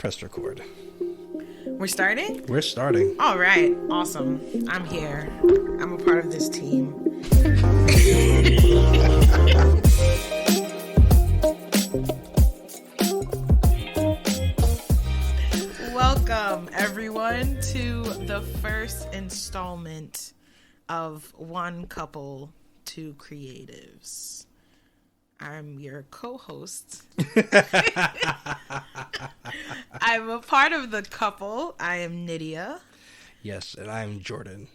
pressed record. We're starting? We're starting. All right. Awesome. I'm here. I'm a part of this team. Welcome, everyone, to the first installment of One Couple, Two Creatives. I'm your co-host. I'm a part of the couple. I am Nydia. Yes, and I'm Jordan.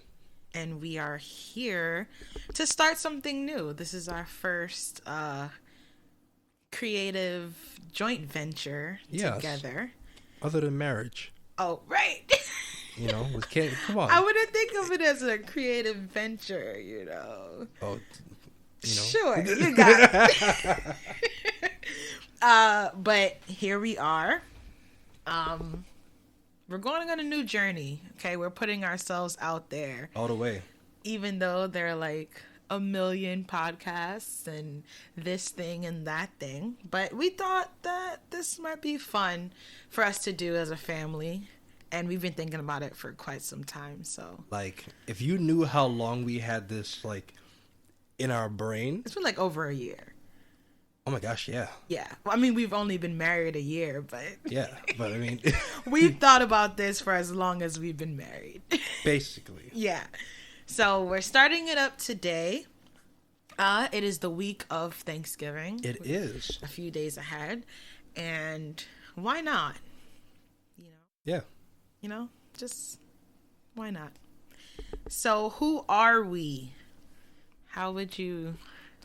And we are here to start something new. This is our first creative joint venture together. Other than marriage. Oh, right. You know, with kids. Come on. I wouldn't think of it as a creative venture, you know. Oh, you know. Sure, you got it. But here we are. We're going on a new journey. Okay, we're putting ourselves out there All the way. Even though there are like a million podcasts and this thing and that thing, but we thought that this might be fun for us to do as a family, and we've been thinking about it for quite some time. So, like, if you knew how long we had this, like, in our brain, it's been like over a year. Oh my gosh, yeah. Yeah. Well, I mean, we've only been married a year, but... Yeah, but I mean... we've thought about this for as long as we've been married. Basically. Yeah. So, we're starting it up today. It is the week of Thanksgiving. It is. A few days ahead. And why not? You know? Yeah. You know? Just, why not? So, who are we? How would you...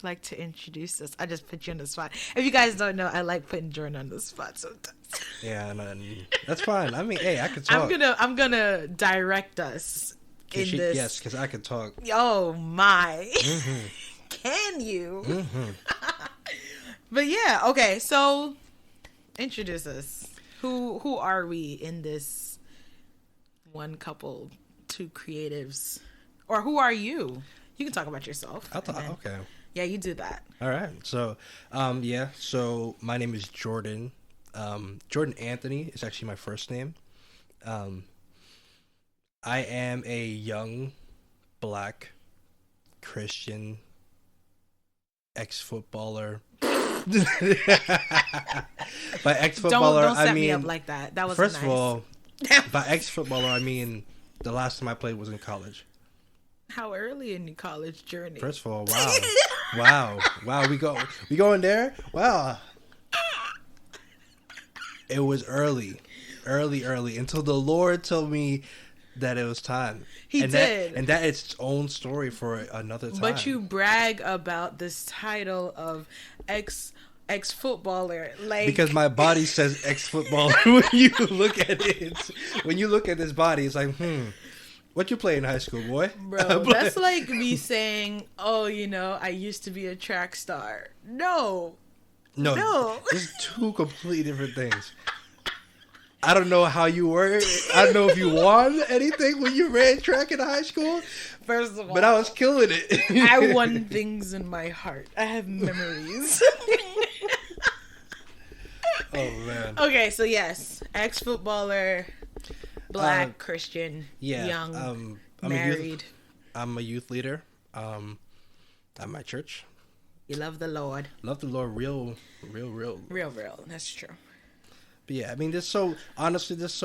like to introduce us? I just put you on the spot. If you guys don't know, I like putting Jordan on the spot sometimes. Yeah, and that's fine. I mean, hey, I can talk. I'm gonna direct us in this. Yes, because I can talk. Oh my! Mm-hmm. Can you? Mm-hmm. But yeah, okay. So introduce us. Who are we in this one couple, two creatives, or who are you? You can talk about yourself. I'll talk. Okay. Yeah, you do that. All right. So, so my name is Jordan. Jordan Anthony is actually my first name. I am a young, black, Christian, ex-footballer. By ex-footballer, don't set I mean... me up like that. That was first nice. of all, by ex-footballer, I mean the last time I played was in college. How early in your college journey? First of all, wow. wow, we going there? Wow. It was early, until the Lord told me that it was time. He did. And that it's its own story for another time. But you brag about this title of ex-footballer, like, because my body says ex-footballer. When you look at it, when you look at this body, it's like, what you play in high school, boy? Bro, that's like me saying, oh, you know, I used to be a track star. No. It's two completely different things. I don't know how you were. I don't know if you won anything when you ran track in high school. First of all, but I was killing it. I won things in my heart. I have memories. Oh, man. Okay, so yes, ex-footballer, black, Christian, young, married. I'm a youth leader at my church. You love the Lord. Love the Lord real. Real. That's true. But yeah, I mean, there's so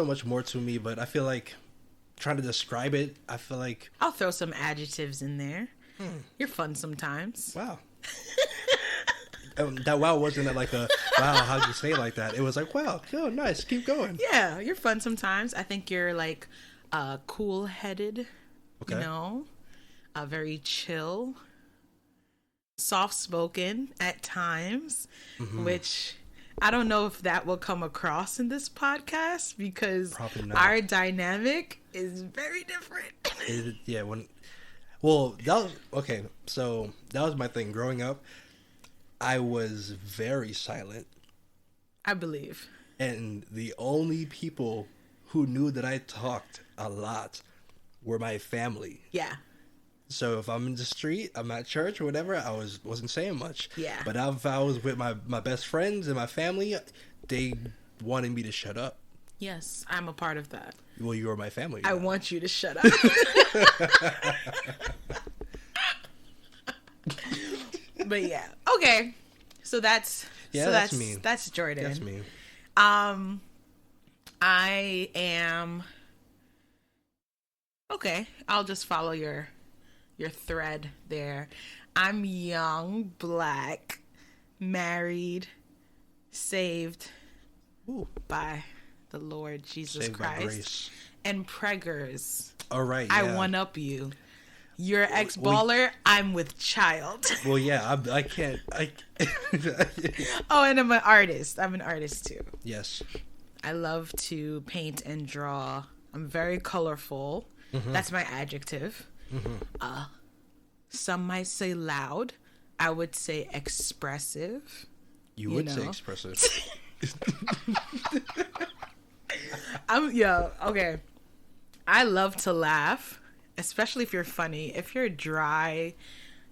much more to me, but I feel like trying to describe it, I feel like... I'll throw some adjectives in there. You're fun sometimes. Wow. That wow wasn't like a, wow, how'd you say it like that? It was like, wow, oh, nice, keep going. Yeah, you're fun sometimes. I think you're like cool-headed, okay. You know, very chill, soft-spoken at times, which I don't know if that will come across in this podcast because our dynamic is very different. So that was my thing. Growing up, I was very silent. I believe. And the only people who knew that I talked a lot were my family. Yeah. So if I'm in the street, I'm at church or whatever, I wasn't saying much. Yeah. But if I was with my best friends and my family, they wanted me to shut up. Yes, I'm a part of that. Well, you are my family. I want you to shut up. But yeah, okay. So that's me. That's Jordan. That's me. I am okay. I'll just follow your thread there. I'm young, black, married, saved by the Lord Jesus Saved Christ, by grace. and preggers. All right. I one up you. You're ex-baller. I'm with child. Well, yeah, I can't. Oh, and I'm an artist. I'm an artist too. Yes. I love to paint and draw. I'm very colorful. Mm-hmm. That's my adjective. Mm-hmm. Some might say loud. I would say expressive. You would say expressive. Okay. I love to laugh, especially if you're funny. If you're dry,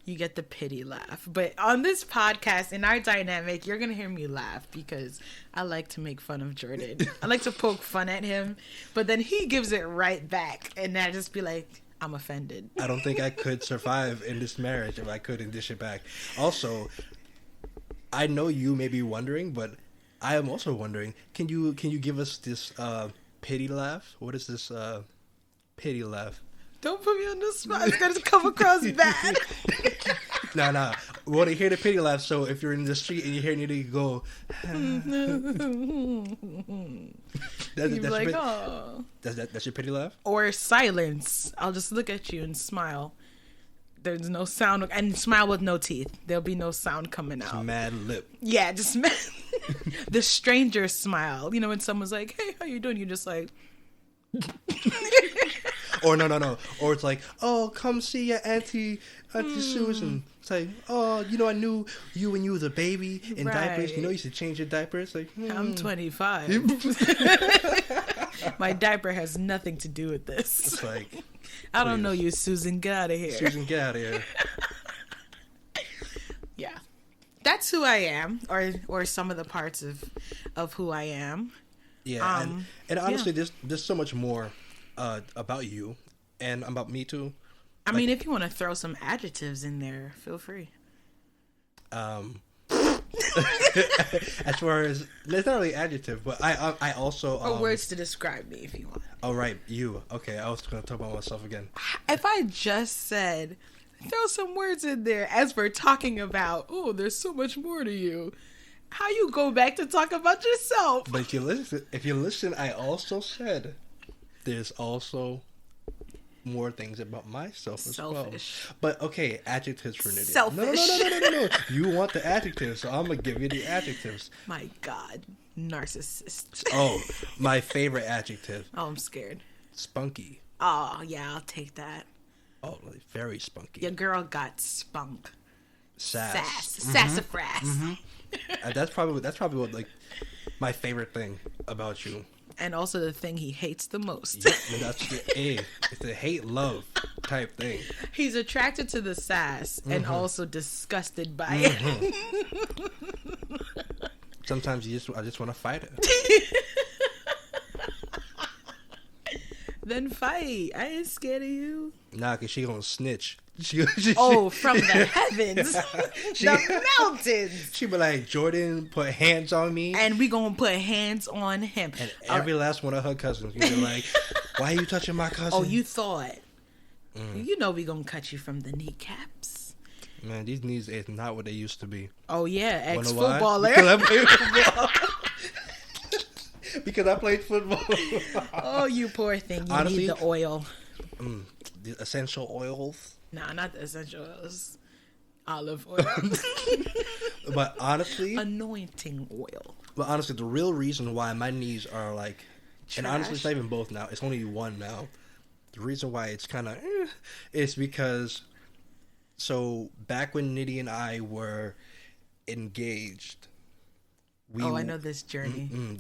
you get the pity laugh. But on this podcast, in our dynamic, you're going to hear me laugh because I like to make fun of Jordan. I like to poke fun at him, but then he gives it right back. And I just be like, I'm offended. I don't think I could survive in this marriage if I couldn't dish it back. Also, I know you may be wondering, but I am also wondering, can you give us this pity laugh? What is this pity laugh? Don't put me on the spot. It's going to come across bad. Nah. We want to hear the pity laugh, so if you're in the street and you hear Nydia go... That's your pity laugh? Or silence. I'll just look at you and smile. There's no sound. And smile with no teeth. There'll be no sound coming out. It's mad lip. Yeah, just the stranger smile. You know, when someone's like, hey, how you doing? You're just like... Or no. Or it's like, oh, come see your Auntie Susan. It's like, oh, I knew you when you was a baby in diapers. You used to change your diapers. Like, I'm 25. My diaper has nothing to do with this. It's like, I don't know you, Susan. Get out of here. Susan, get out of here. Yeah, that's who I am, or some of the parts of who I am. Yeah, and honestly, there's so much more about you and about me too. I mean, if you want to throw some adjectives in there, feel free. As far as it's not really adjective, but I also or words to describe me if you want. Oh right, you. Okay, I was gonna talk about myself again. If I just said throw some words in there as we're talking about, oh, there's so much more to you. How you go back to talk about yourself? But if you listen, I also said there's also more things about myself as well. But okay, adjectives for Nydia. Selfish. No. You want the adjectives, so I'm gonna give you the adjectives. My God, narcissist. Oh, my favorite adjective. Oh, I'm scared. Spunky. Oh yeah, I'll take that. Oh, very spunky. Your girl got spunk. Sass. Sassafras. Mm-hmm. That's probably what like my favorite thing about you. And also the thing he hates the most. Yep, that's it's a hate-love type thing. He's attracted to the sass and also disgusted by it. Sometimes I just want to fight it. Then fight. I ain't scared of you. Nah, because she gonna snitch. From the heavens. The mountains. She be like, Jordan put hands on me. And we gonna put hands on him. And every last one of her cousins. You be like, why are you touching my cousin? Oh, you thought. You know we gonna cut you from the kneecaps. Man, these knees is not what they used to be. Oh, yeah. Ex-footballer. Because I played football. Oh, you poor thing. You honestly, need the oil. The essential oils. Nah, not the essential oils. Olive oil. But honestly... anointing oil. But honestly, the real reason why my knees are like... Trash. And honestly, it's not even both now. It's only one now. The reason why it's kind of... is because... So, back when Nydia and I were engaged... I know this journey. Wow.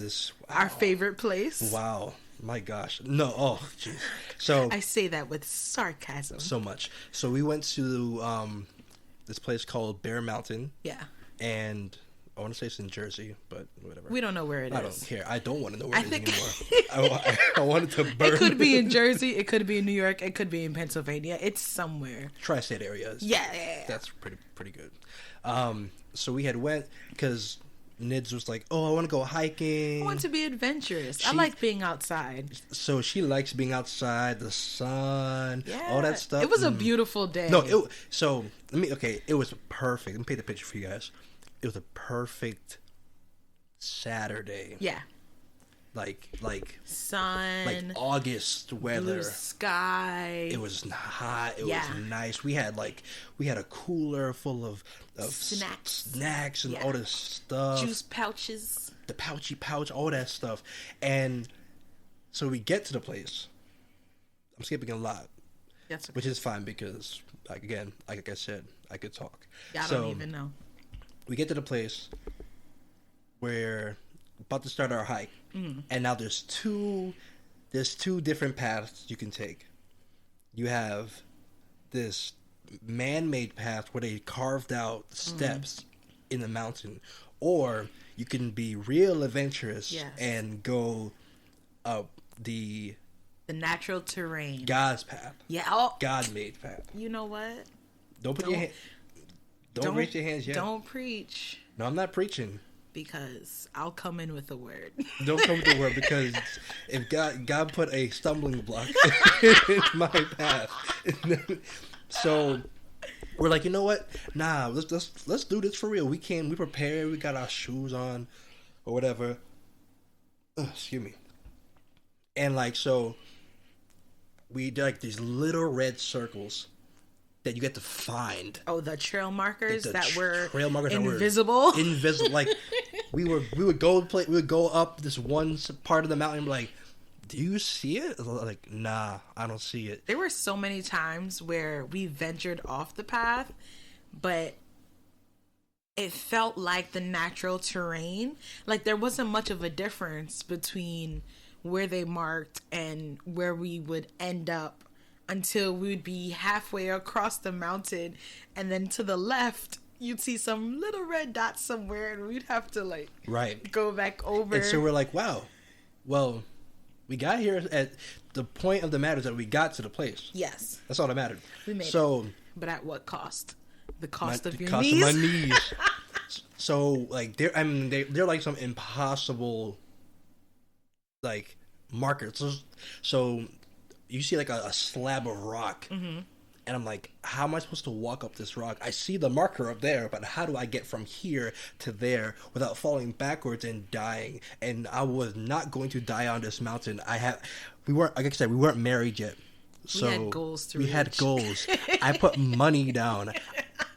Our favorite place. Wow. My gosh. No. Oh, jeez. So I say that with sarcasm. So much. So we went to this place called Bear Mountain. Yeah. And I want to say it's in Jersey, but whatever. We don't know where it is. I don't care. I don't want to know where it is anymore. I want it to burn. It could be in Jersey. It could be in New York. It could be in Pennsylvania. It's somewhere. Tri-state areas. Yeah. That's pretty good. So we had went because Nids was like, "Oh, I want to go hiking. I want to be adventurous. I like being outside." So she likes being outside, the sun, all that stuff. It was a beautiful day. No, it was perfect. Let me paint the picture for you guys. It was a perfect Saturday. Yeah. Like sun, like August weather, blue sky. It was hot. It was nice. We had a cooler full of snacks and all this stuff. Juice pouches. The pouchy pouch, all that stuff. And so we get to the place. I'm skipping a lot. That's okay. Which is fine because, like I said, I could talk. Yeah, I don't even know. We get to the place where about to start our hike, and now there's two different paths you can take. You have this man-made path where they carved out steps in the mountain, or you can be real adventurous and go up the natural terrain, God's path. Yeah, God-made path. You know what? Don't put your hand. Don't raise your hands yet. Don't preach. No, I'm not preaching. Because I'll come in with a word. Don't come with a word, because if God put a stumbling block in my path, so we're like, you know what? Nah, let's do this for real. We prepared. We got our shoes on, or whatever. Excuse me. And so we did these little red circles that you get to find. Oh, the trail markers that were invisible. Invisible. Like we would go up this one part of the mountain and be like, do you see it? Like, nah, I don't see it. There were so many times where we ventured off the path, but it felt like the natural terrain. Like there wasn't much of a difference between where they marked and where we would end up, until we would be halfway across the mountain, and then to the left you'd see some little red dots somewhere, and we'd have to go back over. And so we're like, wow, well, we got here. At the point of the matter is that we got to the place. Yes, that's all that mattered. We made it, but at what cost? The cost of your knees. The cost of my knees. So they're like some impossible markers. So you see a slab of rock, and I'm like, how am I supposed to walk up this rock? I see the marker up there, but how do I get from here to there without falling backwards and dying? And I was not going to die on this mountain. We weren't married yet, so we had goals to reach. We had goals. I put money down.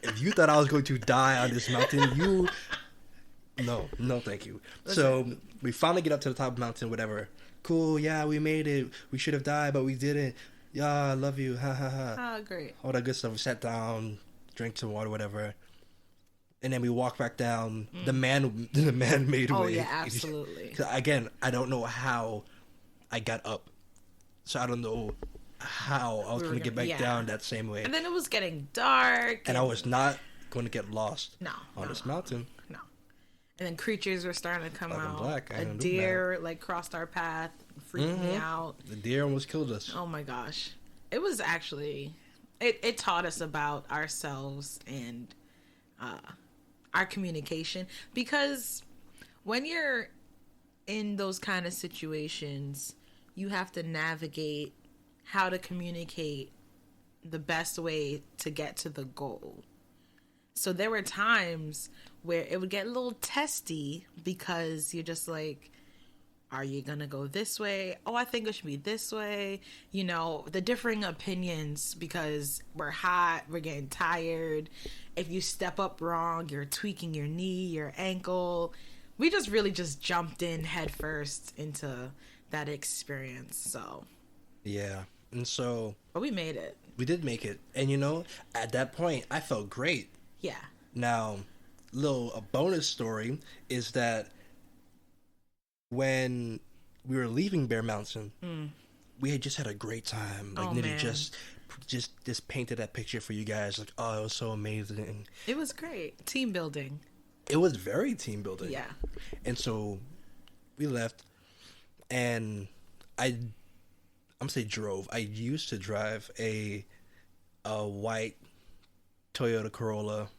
If you thought I was going to die on this mountain, no, thank you. Listen. So we finally get up to the top of the mountain, whatever. Cool, yeah, we made it. We should have died, but we didn't. Yeah, I love you. Ha ha ha. Ah, great. All that good stuff. We sat down, drank some water, whatever, and then we walked back down the man-made way. Oh yeah, absolutely. Again, I don't know how I got up, so I don't know how I was going to get back down that same way. And then it was getting dark, and I was not going to get lost on this mountain. No. And then creatures were starting to come out. Black. A deer crossed our path, freaked me out. The deer almost killed us. Oh my gosh. It was actually, it taught us about ourselves and our communication. Because when you're in those kind of situations, you have to navigate how to communicate the best way to get to the goal. So there were times where it would get a little testy because you're just like, are you going to go this way? Oh, I think it should be this way. You know, the differing opinions because we're hot, we're getting tired. If you step up wrong, you're tweaking your knee, your ankle. We really jumped in head first into that experience. So, yeah. And so, but we made it. We did make it. And at that point, I felt great. Yeah. Now, a bonus story is that when we were leaving Bear Mountain, we had just had a great time. Nydia just painted that picture for you guys. Like, oh, it was so amazing. It was great. Team building. It was very team building. Yeah. And so we left, and I'm gonna say drove. I used to drive a white Toyota Corolla.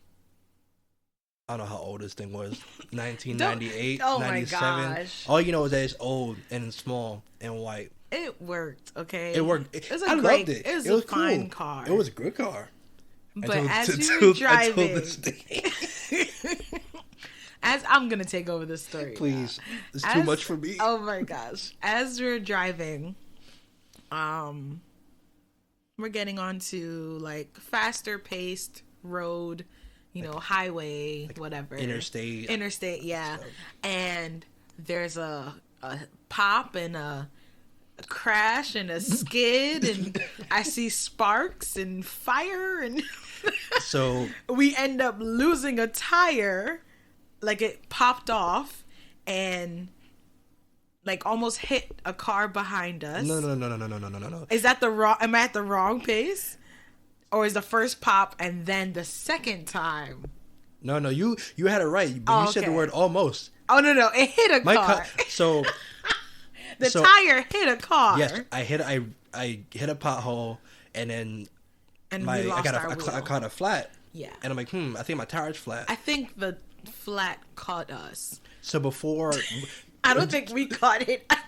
I don't know how old this thing was. 1998, Oh 97. my gosh. All you know is that it's old and small and white. It worked, okay? It worked. I loved it. It was was a fine cool. car. It was a good car. But as you were driving... As I'm going to take over the story. Please. Now. It's too much for me. Oh my gosh. As we're driving, we're getting onto like faster paced road, highway, like whatever. Interstate, yeah. Stuff. And there's a pop and a crash and a skid and I see sparks and fire and so we end up losing a tire. Like it popped off and like almost hit a car behind us. No. Is that am I at the wrong pace? Or is the first pop and then the second time? No, you had it right. But you said the word almost. Oh no, it hit a car. So the tire hit a car. Yes, I hit a pothole and then I caught a flat. Yeah. And I'm like, I think my tire's flat. I think the flat caught us. So before I don't think we caught it. I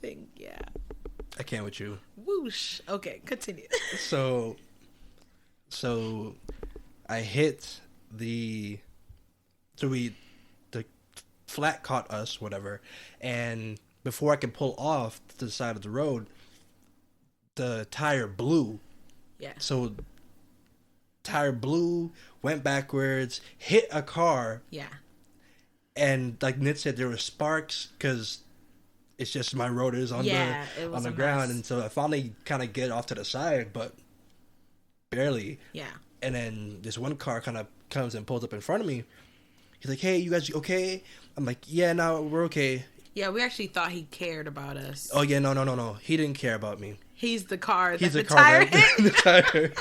think yeah. I can't with you. Whoosh. Okay, continue. So I hit the flat caught us, whatever, and before I could pull off to the side of the road, the tire blew. Yeah. So tire blew, went backwards, hit a car. Yeah. And like Nit said, there were sparks because it's just my rotors on the ground, and so I finally kind of get off to the side, but barely. Yeah. And then this one car kind of comes and pulls up in front of me. He's like, "Hey, you guys okay?" I'm like, "Yeah, no, we're okay." Yeah, we actually thought he cared about us. Oh yeah, no. He didn't care about me. He's the car that the tire hit. The tire hit.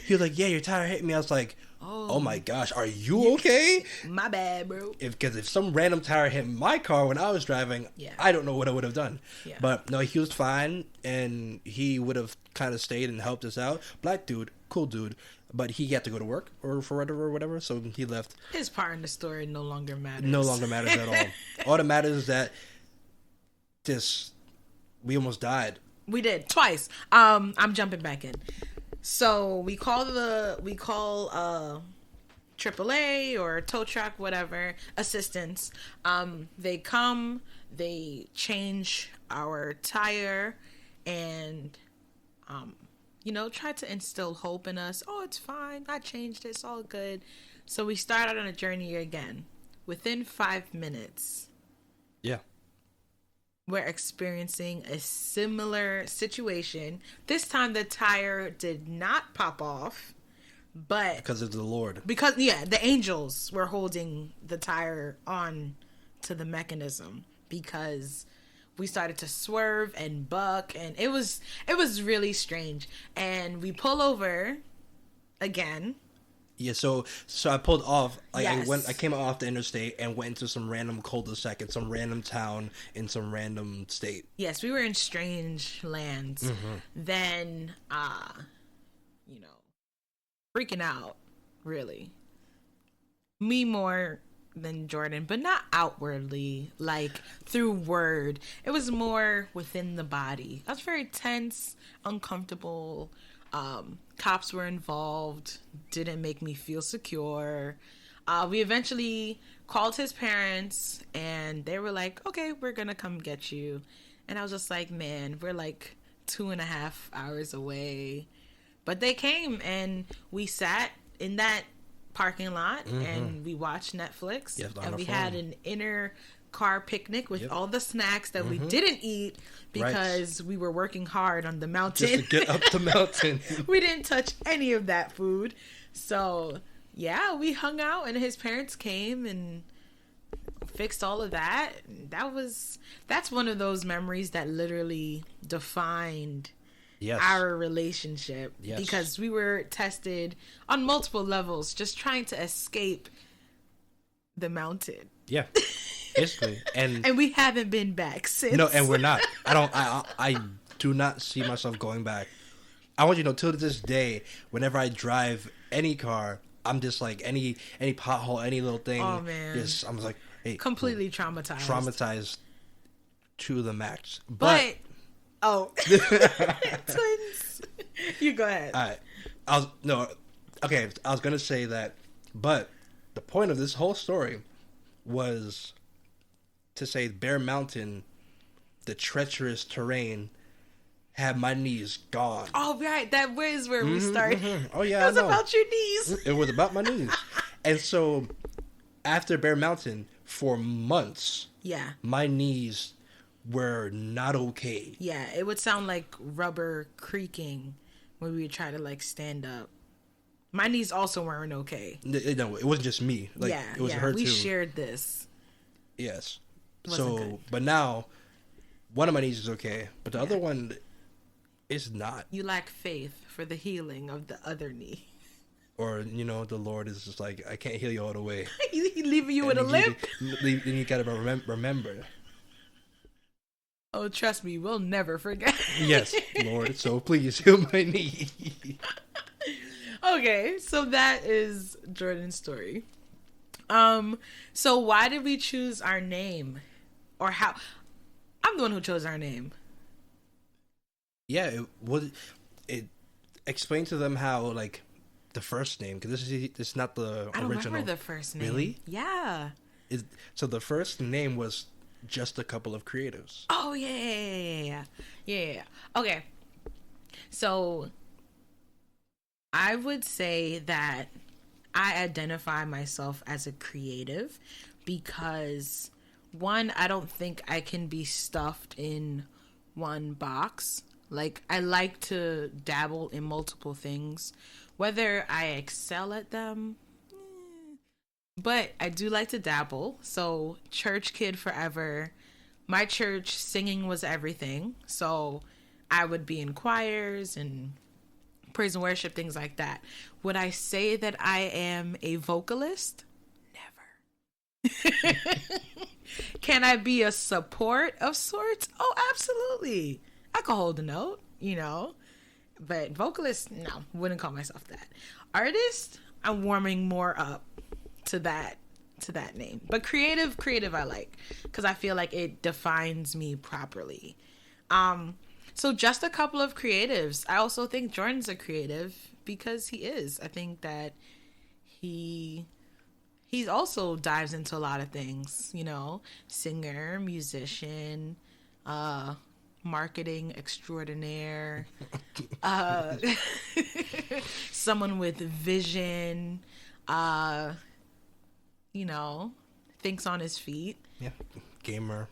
He was like, "Yeah, your tire hit me." I was like, "Oh my gosh, are you okay?" My bad, bro. Because if some random tire hit my car when I was driving, I don't know what I would have done. Yeah. But no, he was fine, and he would have kind of stayed and helped us out. Black dude, cool dude, but he had to go to work or for whatever, so he left. His part in the story no longer matters. No longer matters at all. All that matters is that we almost died. We did twice. I'm jumping back in. So we call AAA or tow truck, whatever, assistance. They come, they change our tire, and try to instill hope in us. Oh, it's fine. I changed it. It's all good. So we start out on a journey again. Within 5 minutes. Yeah. We're experiencing a similar situation. This time the tire did not pop off, but because of the Lord. Because the angels were holding the tire on to the mechanism because we started to swerve and buck, and it was really strange. And we pull over again. Yeah, so I pulled off. Yes. I came off the interstate and went into some random cul-de-sac in some random town in some random state. Yes, we were in strange lands. Mm-hmm. Then, freaking out, really. Me more than Jordan, but not outwardly, like through word. It was more within the body. I was very tense, uncomfortable. Cops were involved, didn't make me feel secure. We eventually called his parents, and they were like, okay, we're gonna come get you. And I was just like, man, we're like 2.5 hours away. But they came, and we sat in that parking lot, and we watched Netflix. Yes, and we had an inner car picnic with all the snacks that we didn't eat because we were working hard on the mountain. Just to get up the mountain. We didn't touch any of that food. So, yeah, we hung out, and his parents came and fixed all of that. That's one of those memories that literally defined our relationship. Yes. Because we were tested on multiple levels, just trying to escape the mountain. Yeah. Basically. And we haven't been back since. No, and we're not. I do not see myself going back. I want you to know, till this day, whenever I drive any car, I'm just like, any pothole, any little thing. Oh, man. I'm like, hey. Completely traumatized. Traumatized to the max. But twins. You go ahead. All right. I was going to say that, but the point of this whole story was to say Bear Mountain, the treacherous terrain, had my knees gone. Oh, right. That was where we started. Mm-hmm. Oh, yeah, it was about your knees. It was about my knees. And so, after Bear Mountain, for months, my knees were not okay. Yeah, it would sound like rubber creaking when we would try to, like, stand up. My knees also weren't okay. No, it wasn't just me. Like, it was her, too. We shared this. Yes. Wasn't good. But now, one of my knees is okay, but the other one is not. You lack faith for the healing of the other knee. Or, the Lord is just like, I can't heal you all the way. He leaving you with a limp? Then you gotta remember. Oh, trust me, we'll never forget. Yes, Lord, so please heal my knee. Okay, so that is Jordan's story. So why did we choose our name? Or how? I'm the one who chose our name. Yeah, it explained to them how, like, the first name, because this is not the original. I don't remember the first name. Really? Yeah. So the first name was Just a Couple of Creatives. Oh, yeah. Okay. So I would say that I identify myself as a creative because, one, I don't think I can be stuffed in one box. Like, I like to dabble in multiple things. Whether I excel at them, but I do like to dabble. So, church kid forever. My church, singing was everything. So, I would be in choirs and praise and worship, things like that. Would I say that I am a vocalist? Never. Can I be a support of sorts? Oh, absolutely. I could hold a note, but vocalist, no, wouldn't call myself that. Artist, I'm warming more up to that name. But creative I like, because I feel like it defines me properly. So just a couple of creatives. I also think Jordan's a creative because he is. I think that he also dives into a lot of things, singer, musician, marketing extraordinaire, someone with vision, thinks on his feet. Yeah, gamer.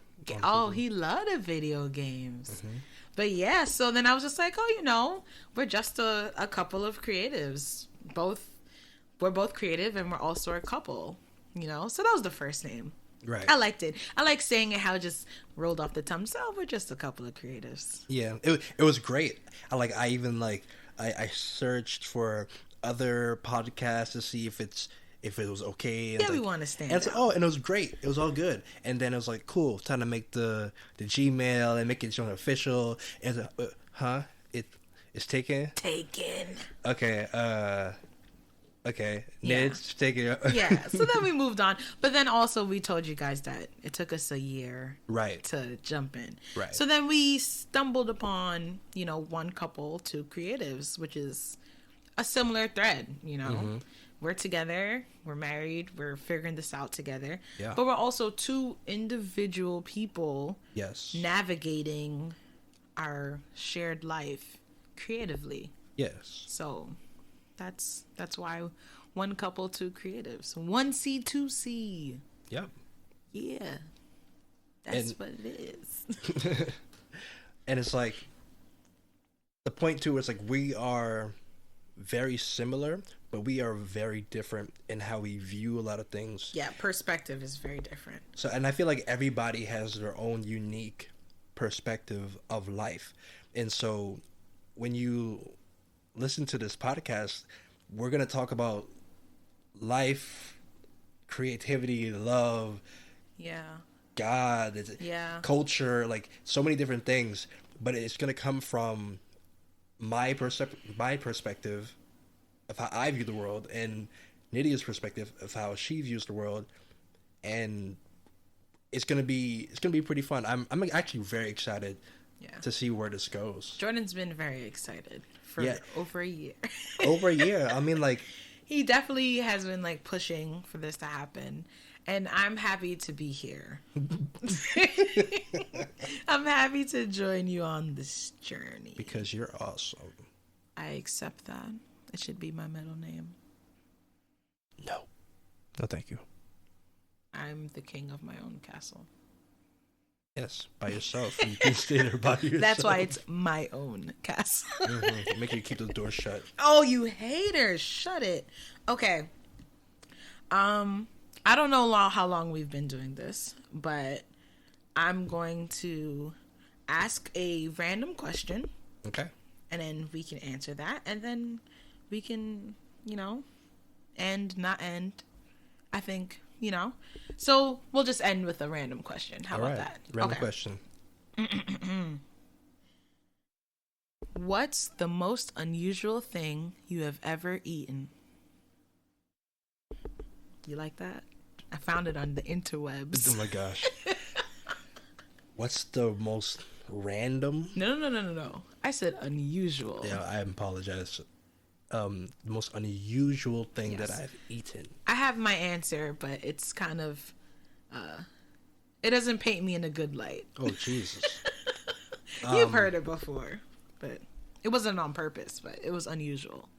He loved video games. Mm-hmm. But yeah, so then I was just like, we're just a couple of creatives. We're both creative and we're also a couple, So that was the first name. Right. I liked it. I like saying it how it just rolled off the tongue. So we're just a couple of creatives. Yeah, it was great. I even I searched for other podcasts to see if it was okay. And we want to stand. And and it was great. It was all good. And then it was like, cool, time to make the Gmail and make it official. And it's taken. Okay. Yeah. It's taken. Yeah. So then we moved on, but then also we told you guys that it took us a year, right, to jump in. Right. So then we stumbled upon, one couple, two creatives, which is a similar thread. Mm-hmm. We're together, we're married, we're figuring this out together. Yeah. But we're also two individual people. Yes. Navigating our shared life creatively. Yes. So that's why one couple, two creatives. 1C, 2C. Yep. Yeah. That's what it is. And it's like, the point too is like, we are very similar, but we are very different in how we view a lot of things. Yeah, perspective is very different. So, and I feel like everybody has their own unique perspective of life. And so when you listen to this podcast, we're gonna talk about life, creativity, love, God, culture, like so many different things. But it's gonna come from my perspective of how I view the world, and Nydia's perspective of how she views the world, and it's gonna be pretty fun. I'm actually very excited to see where this goes. Jordan's been very excited for over a year. Over a year. I mean, like, he definitely has been like pushing for this to happen, and I'm happy to be here. I'm happy to join you on this journey because you're awesome. I accept that. It should be my middle name. No, thank you. I'm the king of my own castle. Yes, by yourself. You can stay there by yourself. That's why it's my own castle. Make you keep the door shut. Oh, you haters. Shut it. Okay. I don't know how long we've been doing this, but I'm going to ask a random question. Okay. And then we can answer that. And then we can, end, not end. I think, So we'll just end with a random question. How about that? Random question. What's the most unusual thing you have ever eaten? You like that? I found it on the interwebs. Oh my gosh. What's the most random? No. I said unusual. Yeah, I apologize. The most unusual thing that I've eaten. I have my answer, but it's kind of, it doesn't paint me in a good light. Oh, Jesus. You've heard it before, but it wasn't on purpose, but it was unusual.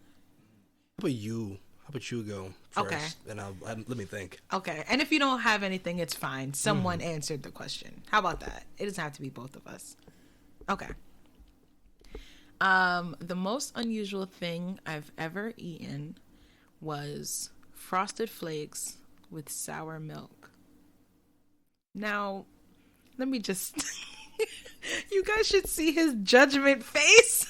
How about you go first? Okay. And let me think. Okay. And if you don't have anything, it's fine. Someone answered the question. How about that? It doesn't have to be both of us. Okay. The most unusual thing I've ever eaten was Frosted Flakes with sour milk. Now, let me just... You guys should see his judgment face.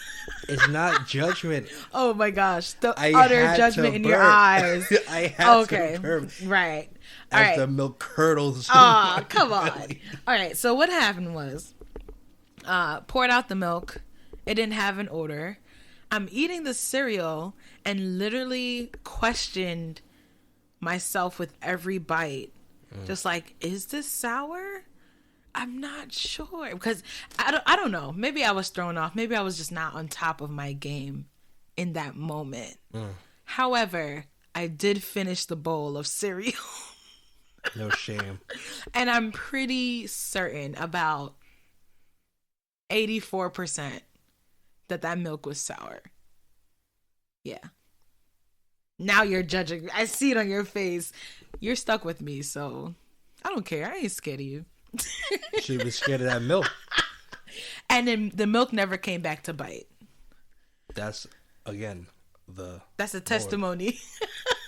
It's not judgment. Oh my gosh. The utter judgment in your eyes. I had to burp. Right. As the milk curdles. Oh, come on. All right. So what happened was, poured out the milk. It didn't have an odor. I'm eating the cereal and literally questioned myself with every bite. Just like, is this sour? I'm not sure, because I don't know. Maybe I was thrown off. Maybe I was just not on top of my game in that moment. However, I did finish the bowl of cereal. No shame. And I'm pretty certain, about 84%, that milk was sour. Yeah. Now you're judging. I see it on your face. You're stuck with me, so I don't care. I ain't scared of you. You should be scared of that milk. And then the milk never came back to bite. That's, again, that's a testimony.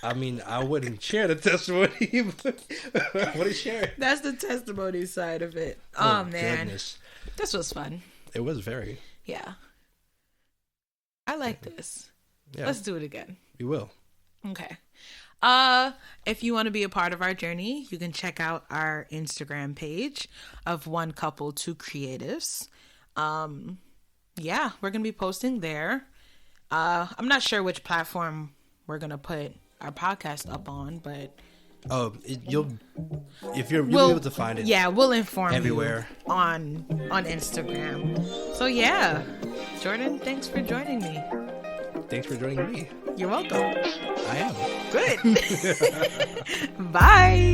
I mean, I wouldn't share the testimony, but I wouldn't share it. That's the testimony side of it. Oh man. Goodness. This was fun. It was very. Yeah. I like this. Yeah. Let's do it again. We will. Okay. If you want to be a part of our journey, you can check out our Instagram page of One Couple, Two Creatives. Yeah, we're going to be posting there. I'm not sure which platform we're going to put our podcast up on, but you'll be able to find it. Yeah, we'll inform everywhere you on Instagram. So yeah, Jordan, thanks for joining me. Thanks for joining me. You're welcome. I am. Good. Bye.